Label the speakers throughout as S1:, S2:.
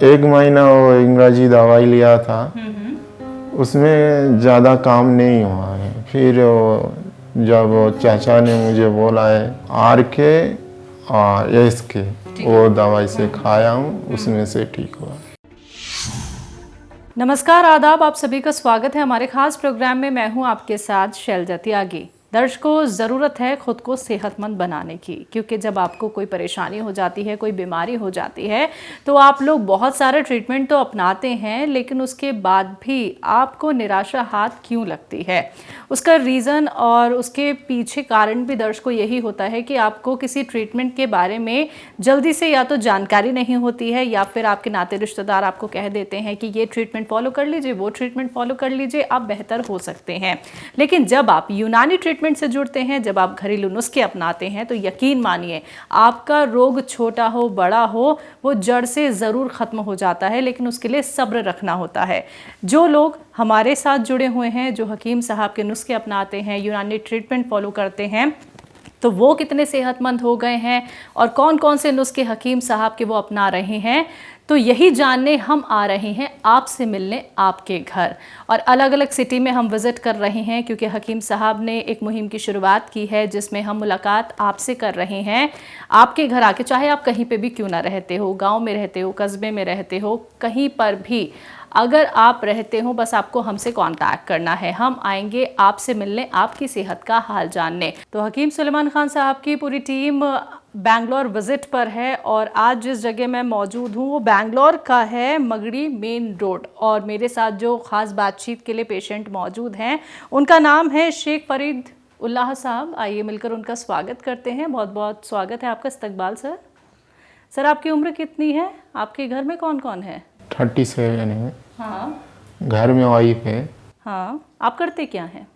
S1: 1 महीना वो अंग्रेजी दवाई लिया था, उसमें ज़्यादा काम नहीं हुआ है। फिर जब चाचा ने मुझे बोला है आर के और एस के, वो दवाई से खाया हूँ, उसमें से ठीक हुआ।
S2: नमस्कार, आदाब, आप सभी का स्वागत है हमारे खास प्रोग्राम में। मैं हूं आपके साथ शैलजा त्यागी। दर्शकों, ज़रूरत है खुद को सेहतमंद बनाने की, क्योंकि जब आपको कोई परेशानी हो जाती है, कोई बीमारी हो जाती है, तो आप लोग बहुत सारे ट्रीटमेंट तो अपनाते हैं, लेकिन उसके बाद भी आपको निराशा हाथ क्यों लगती है? उसका रीज़न और उसके पीछे कारण भी दर्शकों यही होता है कि आपको किसी ट्रीटमेंट के बारे में जल्दी से या तो जानकारी नहीं होती है, या फिर आपके नाते रिश्तेदार आपको कह देते हैं कि ये ट्रीटमेंट फॉलो कर लीजिए, वो ट्रीटमेंट फॉलो कर लीजिए, आप बेहतर हो सकते हैं। लेकिन जब आप यूनानी ट्रीटमेंट से जुड़ते हैं, जब आप घरेलू नुस्खे अपनाते हैं, तो यकीन मानिए आपका रोग छोटा हो बड़ा हो, वो जड़ से ज़रूर ख़त्म हो जाता है। लेकिन उसके लिए सब्र रखना होता है। जो लोग हमारे साथ जुड़े हुए हैं, जो हकीम साहब के नुस्खे अपनाते हैं, यूनानी ट्रीटमेंट फॉलो करते हैं, तो वो कितने सेहतमंद हो गए हैं और कौन कौन से नुस्खे हकीम साहब के वो अपना रहे हैं, तो यही जानने हम आ रहे हैं आपसे मिलने आपके घर। और अलग अलग सिटी में हम विज़िट कर रहे हैं, क्योंकि हकीम साहब ने एक मुहिम की शुरुआत की है जिसमें हम मुलाकात आपसे कर रहे हैं, आपके घर आके। चाहे आप कहीं पे भी क्यों ना रहते हो, गांव में रहते हो, कस्बे में रहते हो, कहीं पर भी अगर आप रहते हो, बस आपको हमसे कांटेक्ट करना है। हम आएंगे आपसे मिलने, आपकी सेहत का हाल जानने। तो हकीम सुलेमान खान साहब की पूरी टीम बैंगलोर विजिट पर है, और आज जिस जगह मैं मौजूद हूँ वो बैंगलोर का है, मगड़ी मेन रोड। और मेरे साथ जो ख़ास बातचीत के लिए पेशेंट मौजूद हैं, उनका नाम है शेख फरीद उल्लाह साहब। आइए मिलकर उनका स्वागत करते हैं। बहुत बहुत स्वागत है आपका, इस्तकबाल सर। सर, आपकी उम्र कितनी है? आपके घर में कौन कौन है?
S1: 37 है।
S2: हाँ।
S1: घर में वाइफ है।
S2: हाँ, आप करते क्या हैं?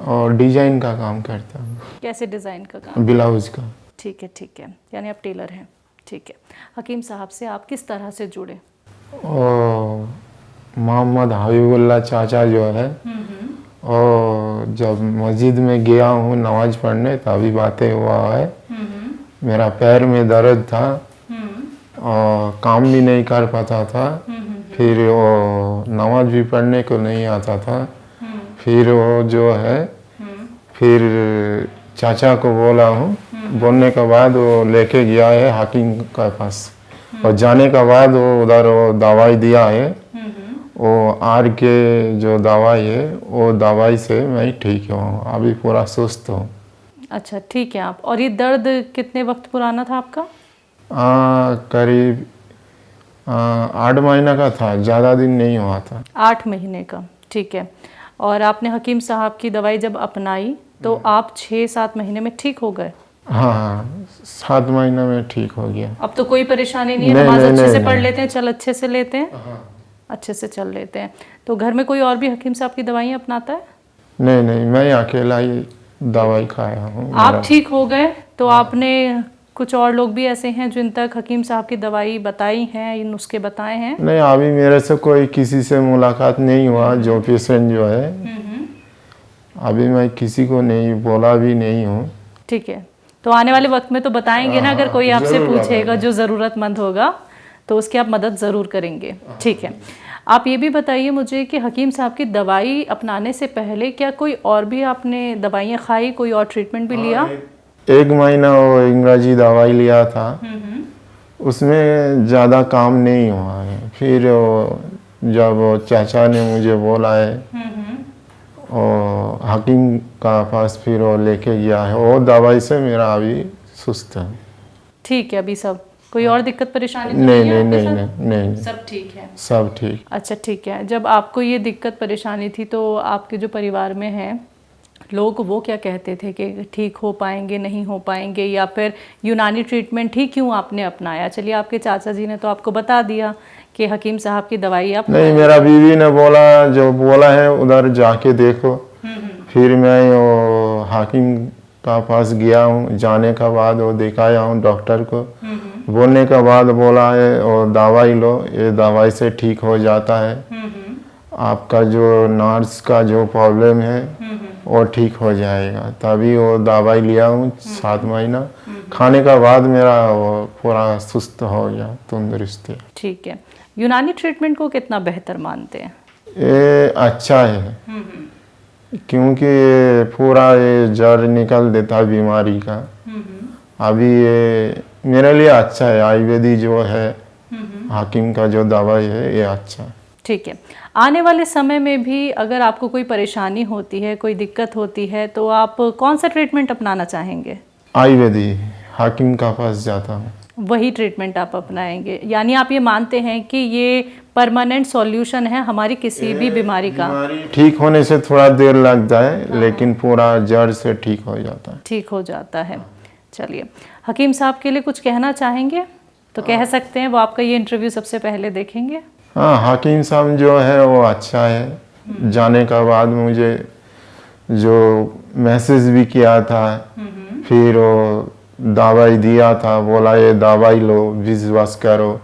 S1: और डिजाइन का काम करता हूँ।
S2: कैसे डिज़ाइन का काम?
S1: ब्लाउज का।
S2: ठीक है, यानी आप टेलर हैं। ठीक है। हकीम साहब से आप किस तरह से जुड़े?
S1: और मोहम्मद हबीबुल्लाह चाचा जो है, और जब मस्जिद में गया हूँ नमाज पढ़ने, तभी बातें हुआ है। मेरा पैर में दर्द था और काम भी नहीं कर पाता था। फिर वो नमाज भी पढ़ने को नहीं आता था। फिर वो जो है, फिर चाचा को बोला हूँ, बोलने के बाद वो लेके गया है हकीम के पास। और जाने के बाद वो उधर वो दवाई दिया है, वो आर के जो दवाई है, वो दवाई से मैं ठीक हूँ, अभी पूरा सुस्त हूँ।
S2: अच्छा, ठीक है आप। और ये दर्द कितने वक्त पुराना था आपका?
S1: करीब 8 महीना का था, ज़्यादा दिन नहीं हुआ था।
S2: 8 महीने का, ठीक है। और आपने हकीम साहब की दवाई जब अपनाई तो आप 6-7 महीने में ठीक हो गए?
S1: हाँ, 7 महीने में ठीक हो गया।
S2: अब तो कोई परेशानी नहीं है? नमाज अच्छे से पढ़ लेते हैं, चल अच्छे से लेते हैं? अच्छे से चल लेते हैं। तो घर में कोई और भी हकीम साहब की दवाइयाँ अपनाता है?
S1: नहीं, मैं अकेला ही दवाई खाया हूँ।
S2: आप ठीक हो गए, तो आपने कुछ और लोग भी ऐसे हैं जिन तक हकीम साहब की दवाई बताई हैं, ये नुस्खे बताए हैं?
S1: नहीं, अभी मेरे से कोई किसी से मुलाकात नहीं हुआ जो पेशेंट जो है। अभी मैं किसी को नहीं बोला भी नहीं हूँ।
S2: ठीक है, तो आने वाले वक्त में तो बताएंगे ना, अगर कोई आपसे पूछेगा जो ज़रूरतमंद होगा तो उसकी आप मदद ज़रूर करेंगे। ठीक है। आप ये भी बताइए मुझे कि हकीम साहब की दवाई अपनाने से पहले क्या कोई और भी आपने दवाइयाँ खाई, कोई और ट्रीटमेंट भी लिया?
S1: 1 महीना वो अंग्रेजी दवाई लिया था, उसमें ज़्यादा काम नहीं हुआ है। फिर जब चाचा ने मुझे बोला है और हकीम का पास, फिर वो लेके गया है, वो दवाई से मेरा अभी सुस्त है।
S2: ठीक है। अभी सब कोई और दिक्कत परेशानी तो
S1: नहीं,
S2: सब ठीक है?
S1: सब ठीक।
S2: अच्छा, ठीक है। जब आपको ये दिक्कत परेशानी थी, तो आपके जो परिवार में हैं लोग, वो क्या कहते थे कि ठीक हो पाएंगे, नहीं हो पाएंगे, या फिर यूनानी ट्रीटमेंट ही क्यों आपने अपनाया? चलिए, आपके चाचा जी ने तो आपको बता दिया कि हकीम साहब की दवाई आप
S1: नहीं, मेरा बीवी ने बोला, जो बोला है उधर जाके देखो। फिर मैं वो हकीम का पास गया हूँ, जाने के बाद वो दिखाया हूँ डॉक्टर को। बोलने के बाद बोला है और दवाई लो, ये दवाई से ठीक हो जाता है। आपका जो नर्स का जो प्रॉब्लम है वो ठीक हो जाएगा। तभी वो दवाई लिया हूँ 7 महीना, खाने का बाद मेरा वो पूरा सुस्त हो गया, तंदुरुस्ती।
S2: ठीक है। यूनानी ट्रीटमेंट को कितना बेहतर मानते हैं?
S1: ये अच्छा है, क्योंकि ये पूरा ये जड़ निकल देता है बीमारी का। अभी ये मेरे लिए अच्छा है, आयुर्वेदिक जो है हाकिम का जो दवाई है ये अच्छा है।
S2: ठीक है, आने वाले समय में भी अगर आपको कोई परेशानी होती है, कोई दिक्कत होती है, तो आप कौन सा ट्रीटमेंट अपनाना चाहेंगे?
S1: आयुर्वेदिक हाकिम का पास जाता हूँ।
S2: वही ट्रीटमेंट आप अपनाएंगे, यानी आप ये मानते हैं कि ये परमानेंट सॉल्यूशन है हमारी किसी भी बीमारी का?
S1: ठीक होने से थोड़ा देर लगता है, लेकिन पूरा जड़ से ठीक हो जाता है।
S2: ठीक हो जाता है। चलिए, हकीम साहब के लिए कुछ कहना चाहेंगे तो कह सकते हैं, वो आपका ये इंटरव्यू सबसे पहले देखेंगे।
S1: हाँ, हाकिम साहब जो है वो अच्छा है। जाने का बाद मुझे जो मैसेज भी किया था, फिर वो दवाई दिया था, बोला ये दवाई लो, विश्वास करो,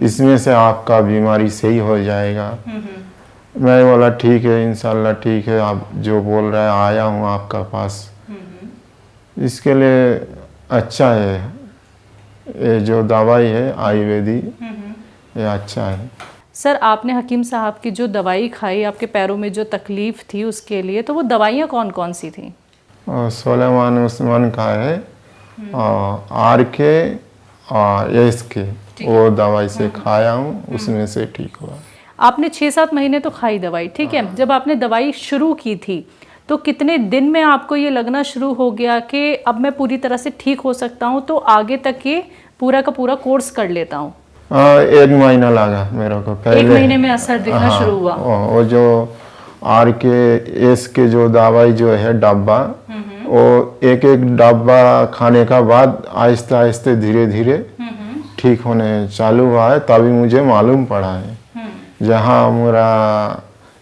S1: इसमें से आपका बीमारी सही हो जाएगा। मैं बोला ठीक है, इंशाल्लाह ठीक है, आप जो बोल रहे हैं आया हूँ आपका पास। इसके लिए अच्छा है, ये जो दवाई है आयुर्वेदिक ये अच्छा है।
S2: सर, आपने हकीम साहब की जो दवाई खाई, आपके पैरों में जो तकलीफ थी उसके लिए, तो वो दवाइयाँ कौन कौन सी थी?
S1: सुलेमान उस्मान का है, आर के और एस के, वो दवाई से खाया हूँ, उसमें से ठीक हुआ।
S2: आपने 6-7 महीने तो खाई दवाई, ठीक है। जब आपने दवाई शुरू की थी तो कितने दिन में आपको ये लगना शुरू हो गया कि अब मैं पूरी तरह से ठीक हो सकता हूँ, तो आगे तक ये पूरा का पूरा कोर्स कर लेता हूँ?
S1: 1 महीना लगा मेरे को। पहले
S2: 1 महीने में असर दिखना शुरू हुआ?
S1: वो जो आर के एस के जो दवाई जो है डब्बा, वो एक एक डब्बा खाने का बाद आहिस्ते आहिस्ते धीरे धीरे ठीक होने चालू हुआ है। तभी मुझे मालूम पड़ा है जहाँ मेरा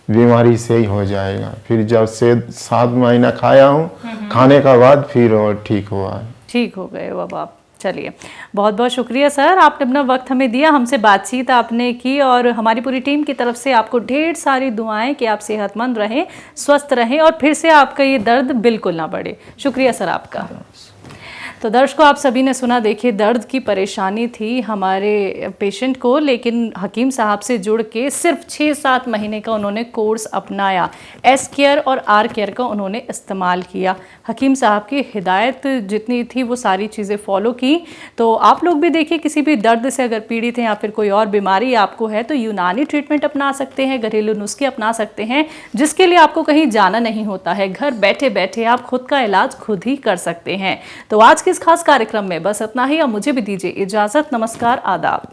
S1: बीमारी सही हो जाएगा। फिर जब से 7 महीना खाया हूँ, खाने का बाद फिर वो ठीक हुआ है।
S2: ठीक हो गए अब आप। चलिए, बहुत बहुत शुक्रिया सर, आपने अपना वक्त हमें दिया, हमसे बातचीत आपने की, और हमारी पूरी टीम की तरफ से आपको ढेर सारी दुआएं कि आप सेहतमंद रहें, स्वस्थ रहें और फिर से आपका ये दर्द बिल्कुल ना बढ़े। शुक्रिया सर आपका। तो दर्शकों, आप सभी ने सुना, देखिए दर्द की परेशानी थी हमारे पेशेंट को, लेकिन हकीम साहब से जुड़ के सिर्फ 6-7 महीने का उन्होंने कोर्स अपनाया। एस केयर और आर केयर का उन्होंने इस्तेमाल किया, हकीम साहब की हिदायत जितनी थी वो सारी चीज़ें फॉलो की। तो आप लोग भी देखिए, किसी भी दर्द से अगर पीड़ित हैं या फिर कोई और बीमारी आपको है तो यूनानी ट्रीटमेंट अपना सकते हैं, घरेलू नुस्खे अपना सकते हैं, जिसके लिए आपको कहीं जाना नहीं होता है। घर बैठे बैठे आप खुद का इलाज खुद ही कर सकते हैं। तो आज इस खास कार्यक्रम में बस इतना ही। अब मुझे भी दीजिए इजाजत। नमस्कार, आदाब।